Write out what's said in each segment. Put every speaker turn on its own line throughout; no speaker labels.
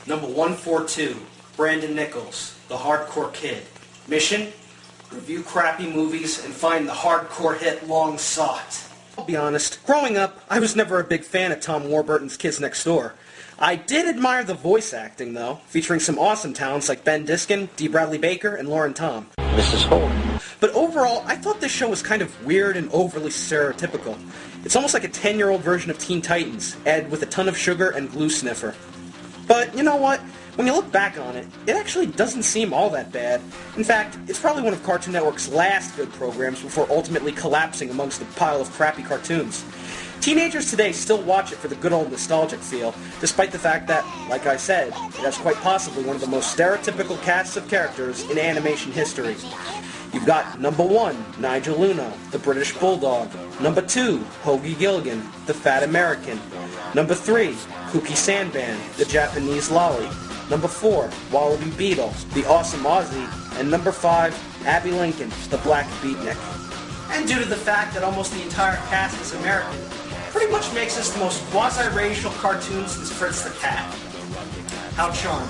Number 142, Brandon Nichols, the hardcore kid. Mission? Review crappy movies and find the hardcore hit long sought. I'll be honest, growing up, I was never a big fan of Tom Warburton's Kids Next Door. I did admire the voice acting, though, featuring some awesome talents like Ben Diskin, D. Bradley Baker, and Lauren Tom.
Mrs. Holt.
But overall, I thought this show was kind of weird and overly stereotypical. It's almost like a 10-year-old version of Teen Titans, added with a ton of sugar and glue sniffer. But you know what? When you look back on it, it actually doesn't seem all that bad. In fact, it's probably one of Cartoon Network's last good programs before ultimately collapsing amongst a pile of crappy cartoons. Teenagers today still watch it for the good old nostalgic feel, despite the fact that, like I said, it has quite possibly one of the most stereotypical casts of characters in animation history. You've got number 1, Nigel Luno, the British Bulldog. Number 2, Hoagie Gilligan, the Fat American. Number 3, Kooky Sandman, the Japanese Lolly. Number 4, Wallaby Beetle, the Awesome Aussie. And number 5, Abby Lincoln, the Black Beatnik. And due to the fact that almost the entire cast is American, pretty much makes this the most quasi-racial cartoon since Fritz the Cat. How charming.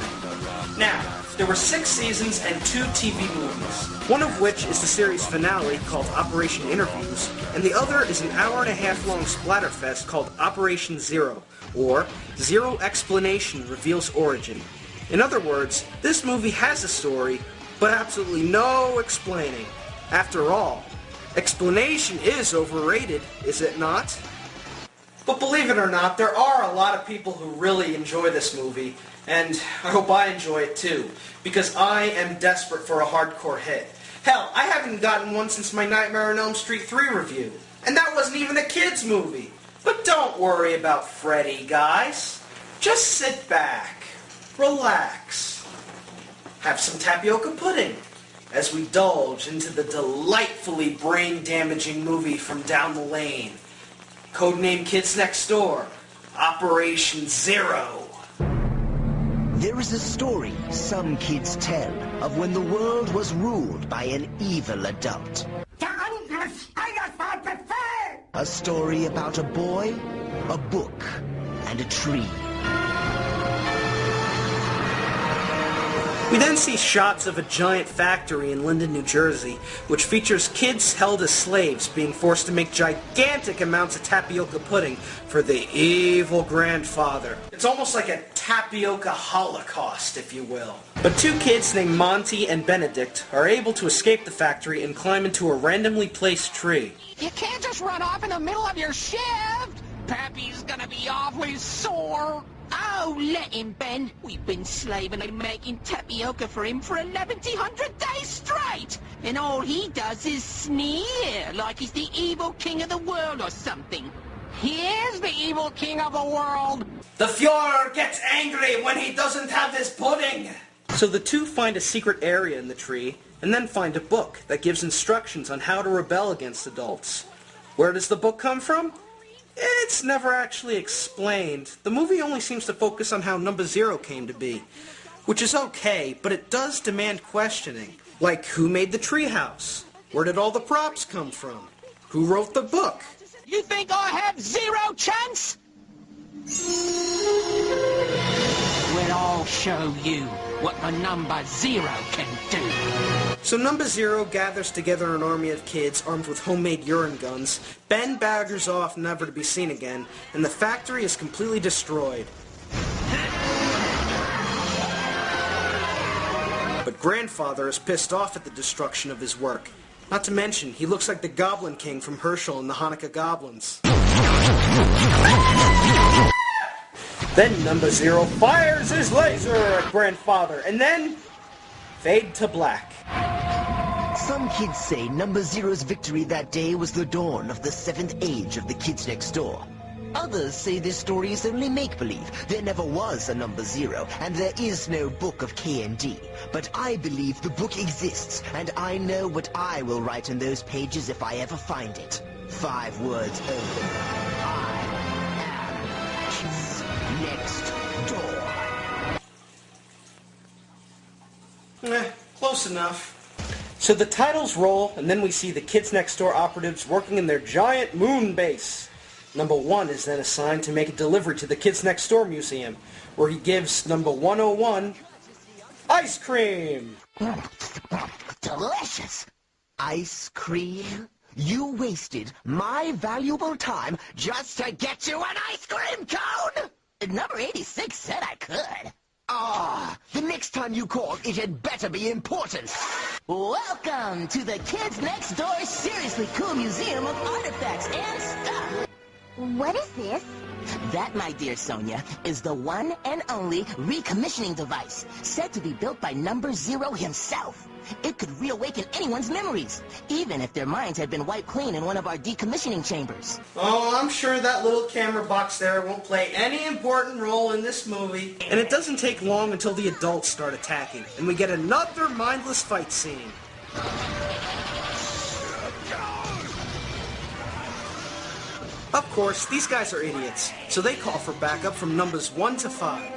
Now, there were 6 seasons and 2 TV movies, one of which is the series finale called Operation Interviews, and the other is an hour-and-a-half-long splatterfest called Operation Z.E.R.O, or Z.E.R.O Explanation Reveals Origin. In other words, this movie has a story, but absolutely no explaining. After all, explanation is overrated, is it not? But believe it or not, there are a lot of people who really enjoy this movie, and I hope I enjoy it too, because I am desperate for a hardcore hit. Hell, I haven't gotten one since my Nightmare on Elm Street 3 review, and that wasn't even a kid's movie. But don't worry about Freddy, guys. Just sit back, relax, have some tapioca pudding, as we indulge into the delightfully brain-damaging movie from down the lane. Codename Kids Next Door, Operation Z.E.R.O.
There is a story some kids tell of when the world was ruled by an evil adult. A story about a boy, a book, and a tree.
We then see shots of a giant factory in Linden, New Jersey, which features kids held as slaves being forced to make gigantic amounts of tapioca pudding for the evil grandfather. It's almost like a tapioca holocaust, if you will. But 2 kids named Monty and Benedict are able to escape the factory and climb into a randomly placed tree.
You can't just run off in the middle of your shift! Pappy's gonna be awfully sore! Oh, let him, Ben. We've been slaving and making tapioca for him for 1,100 days straight. And all he does is sneer like he's the evil king of the world or something. He is the evil king of the world.
The Fuhrer gets angry when he doesn't have his pudding. So the 2 find a secret area in the tree and then find a book that gives instructions on how to rebel against adults. Where does the book come from? It's never actually explained. The movie only seems to focus on how number 0 came to be, which is okay, but it does demand questioning. Like, who made the treehouse? Where did all the props come from? Who wrote the book?
You think I have 0 chance? Well, I'll show you what the number 0 can do.
So number 0 gathers together an army of kids armed with homemade urine guns. Ben baggers off never to be seen again, and the factory is completely destroyed. But Grandfather is pissed off at the destruction of his work. Not to mention, he looks like the Goblin King from Herschel and the Hanukkah Goblins. Then number 0 fires his laser at Grandfather, and then fade to black.
Some kids say number 0's victory that day was the dawn of the 7th age of the Kids Next Door. Others say this story is only make-believe. There never was a number 0, and there is no book of K&D. But I believe the book exists, and I know what I will write in those pages if I ever find it. 5 words only. I am Kids Next Door.
Close enough. So the titles roll, and then we see the Kids Next Door operatives working in their giant moon base. Number 1 is then assigned to make a delivery to the Kids Next Door Museum, where he gives number 101 ice cream.
Delicious. Ice cream? You wasted my valuable time just to get you an ice cream cone? Number 86 said I could. The next time you call, it had better be important. Welcome to the Kids Next Door Seriously Cool Museum of Artifacts and Stuff.
What is this?
That, my dear Sonia, is the one and only recommissioning device, said to be built by number 0 himself. It could reawaken anyone's memories, even if their minds had been wiped clean in one of our decommissioning chambers.
Oh, I'm sure that little camera box there won't play any important role in this movie. And it doesn't take long until the adults start attacking, and we get another mindless fight scene. Of course, these guys are idiots, so they call for backup from numbers 1 to 5.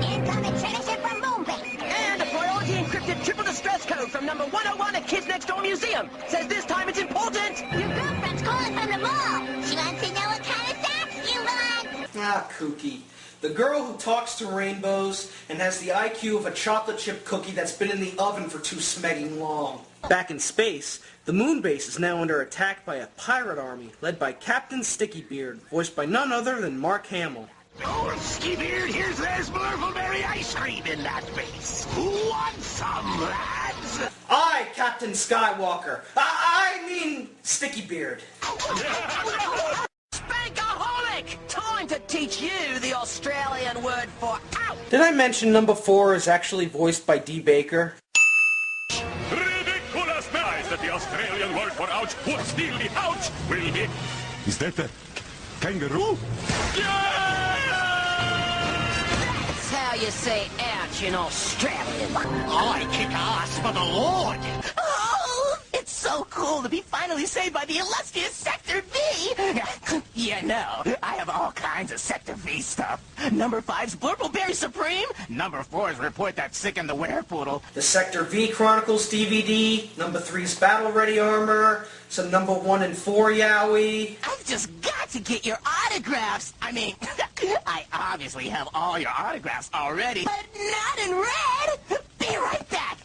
Incoming citizen from Moonbase.
And a priority encrypted triple distress code from number 101 at Kids Next Door Museum. Says this time it's important.
Your girlfriend's calling from the mall. She wants to know what kind of socks you want.
Ah, kooky. The girl who talks to rainbows and has the IQ of a chocolate chip cookie that's been in the oven for too smegging long. Back in space, the moon base is now under attack by a pirate army led by Captain Stickybeard, voiced by none other than Mark Hamill.
Oh, Stickybeard, here's there's Blurfleberry ice cream in that base. Want some, lads?
I, Captain Skywalker. I mean Stickybeard.
Spankaholic! Time to teach you the Australian word for out!
Did I mention number 4 is actually voiced by D. Baker?
Ridiculous! Nice that the Australian word for ouch would steal the ouch, will be... Is that a kangaroo?
That's how you say ouch in Australian.
I kick ass for the Lord!
Oh, it's so cool to be finally saved by the illustrious Sector V! You know, I have all kinds of Sector V stuff. Number 5's Blurpleberry Supreme. Number 4's Report That Sickened the Werepoodle.
The Sector V Chronicles DVD, number 3's Battle Ready Armor, some number 1 and 4 Yowie.
I've just got to get your autographs. I mean, I obviously have all your autographs already, but not in red. Be right back.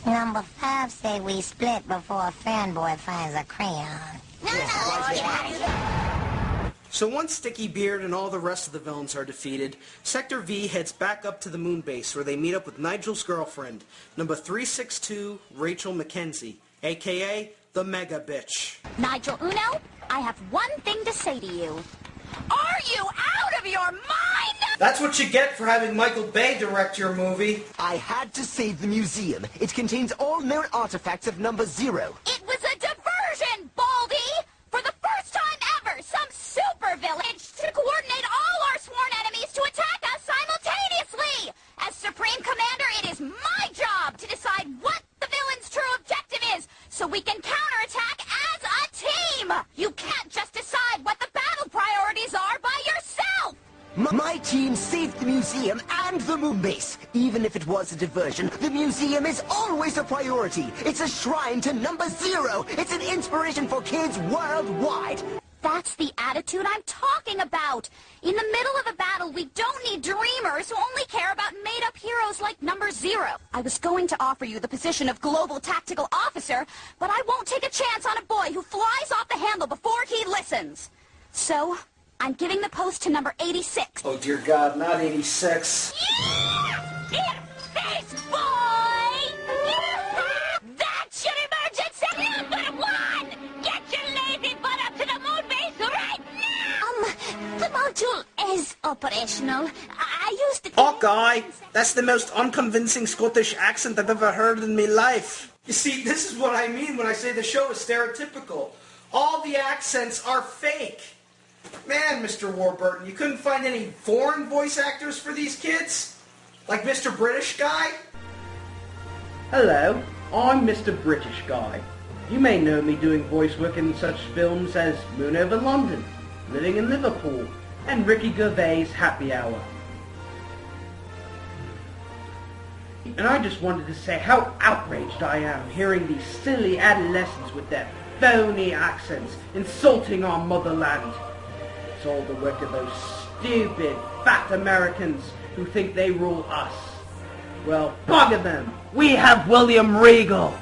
Number 5 say we split before a fanboy finds a crayon.
So once Stickybeard and all the rest of the villains are defeated, Sector V heads back up to the moon base where they meet up with Nigel's girlfriend, number 362, Rachel McKenzie, a.k.a. the Mega Bitch.
Nigel Uno, I have one thing to say to you. Are you out of your mind?
That's what you get for having Michael Bay direct your movie.
I had to save the museum. It contains all known artifacts of number 0.
It was a diversion, Baldy! For the first time ever, some super village to coordinate all our sworn enemies to attack us simultaneously! As Supreme Commander, it is my job to decide what the villain's true objective is, so we can counterattack as a team! You can't just decide what the battle priorities are by yourself!
My team saved the museum and the moon base. Even if it was a diversion, the museum is always a priority. It's a shrine to number 0. It's an inspiration for kids worldwide.
That's the attitude I'm talking about. In the middle of a battle, we don't need dreamers who only care about made-up heroes like number 0. I was going to offer you the position of Global Tactical Officer, but I won't take a chance on a boy who flies off the handle before he listens. So, I'm giving the post to number 86.
Oh dear God, not 86.
Yeah! In face, boy! Yeah! That's your emergency number 1! Get your lazy butt up to the moon base right now! The module is operational. I used it...
Hawkeye! That's the most unconvincing Scottish accent I've ever heard in my life. You see, this is what I mean when I say the show is stereotypical. All the accents are fake. Man, Mr. Warburton, you couldn't find any foreign voice actors for these kids? Like Mr. British Guy?
Hello, I'm Mr. British Guy. You may know me doing voice work in such films as Moon Over London, Living in Liverpool, and Ricky Gervais' Happy Hour. And I just wanted to say how outraged I am hearing these silly adolescents with their phony accents, insulting our motherland. It's all the work of those stupid, fat Americans who think they rule us. Well, bugger them! We have William Regal!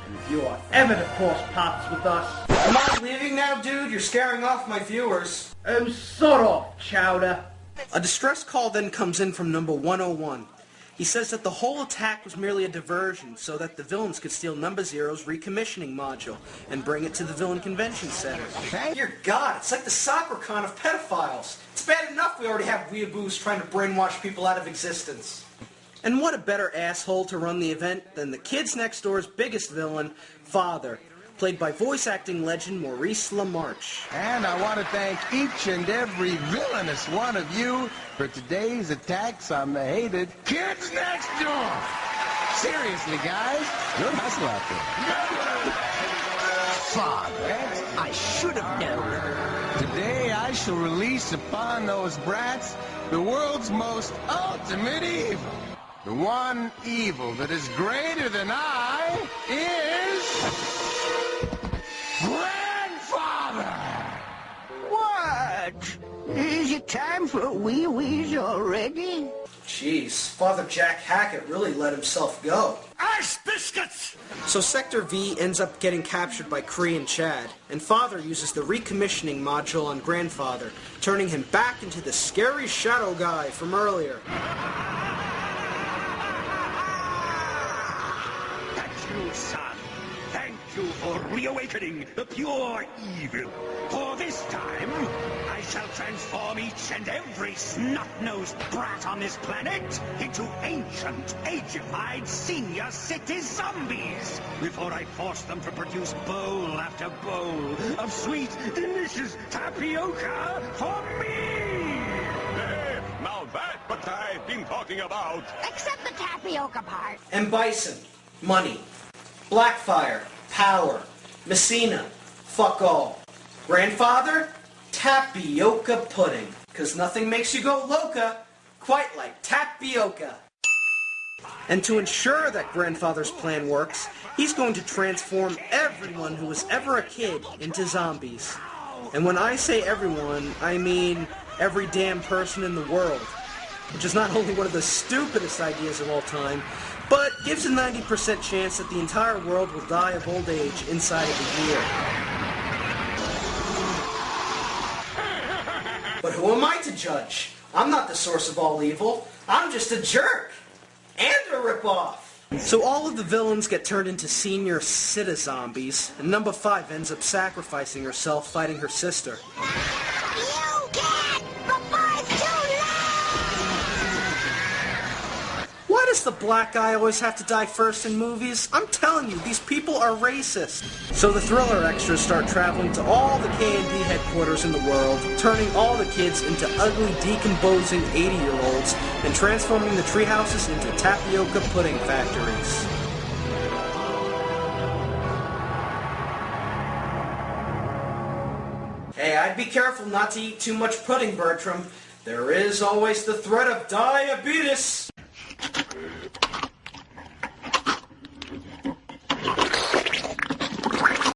And if you are ever to cross paths with us...
Am I leaving now, dude? You're scaring off my viewers.
Oh, sort of, Chowder.
A distress call then comes in from number 101. He says that the whole attack was merely a diversion so that the villains could steal Number Zero's recommissioning module and bring it to the Villain Convention Center. Dear God, it's like the SoccerCon of pedophiles. It's bad enough we already have weeaboos trying to brainwash people out of existence. And what a better asshole to run the event than the Kids Next Door's biggest villain, Father, played by voice acting legend Maurice LaMarche.
And I want to thank each and every villainous one of you for today's attacks on the hated Kids Next Door. Seriously, guys, good hustle out there.
Father, I should have known.
Today I shall release upon those brats the world's most ultimate evil. The one evil that is greater than I is... Grandfather!
What? Is it time for wee-wees already?
Jeez, Father Jack Hackett really let himself go.
Ice biscuits!
So Sector V ends up getting captured by Kree and Chad, and Father uses the recommissioning module on Grandfather, turning him back into the scary shadow guy from earlier.
That's you, son. Thank you for reawakening the pure evil. For this time, I shall transform each and every snot-nosed brat on this planet into ancient, ageified senior city zombies before I force them to produce bowl after bowl of sweet, delicious tapioca for me! Now that's what I've been talking about.
Except the tapioca part.
And Bison, money. Blackfire, power. Messina, fuck all. Grandfather, tapioca pudding. 'Cause nothing makes you go loca quite like tapioca. And to ensure that Grandfather's plan works, he's going to transform everyone who was ever a kid into zombies. And when I say everyone, I mean every damn person in the world. Which is not only one of the stupidest ideas of all time, but gives a 90% chance that the entire world will die of old age inside of a year. But who am I to judge? I'm not the source of all evil. I'm just a jerk. And a ripoff. So all of the villains get turned into senior city zombies, and number 5 ends up sacrificing herself fighting her sister.
You can't! Before it's too late!
Why does the black guy always have to die first in movies? I'm telling you, these people are racist. So the Thriller extras start traveling to all the K&D headquarters in the world, turning all the kids into ugly, decomposing 80-year-olds, and transforming the treehouses into tapioca pudding factories. Hey, I'd be careful not to eat too much pudding, Bertram. There is always the threat of diabetes.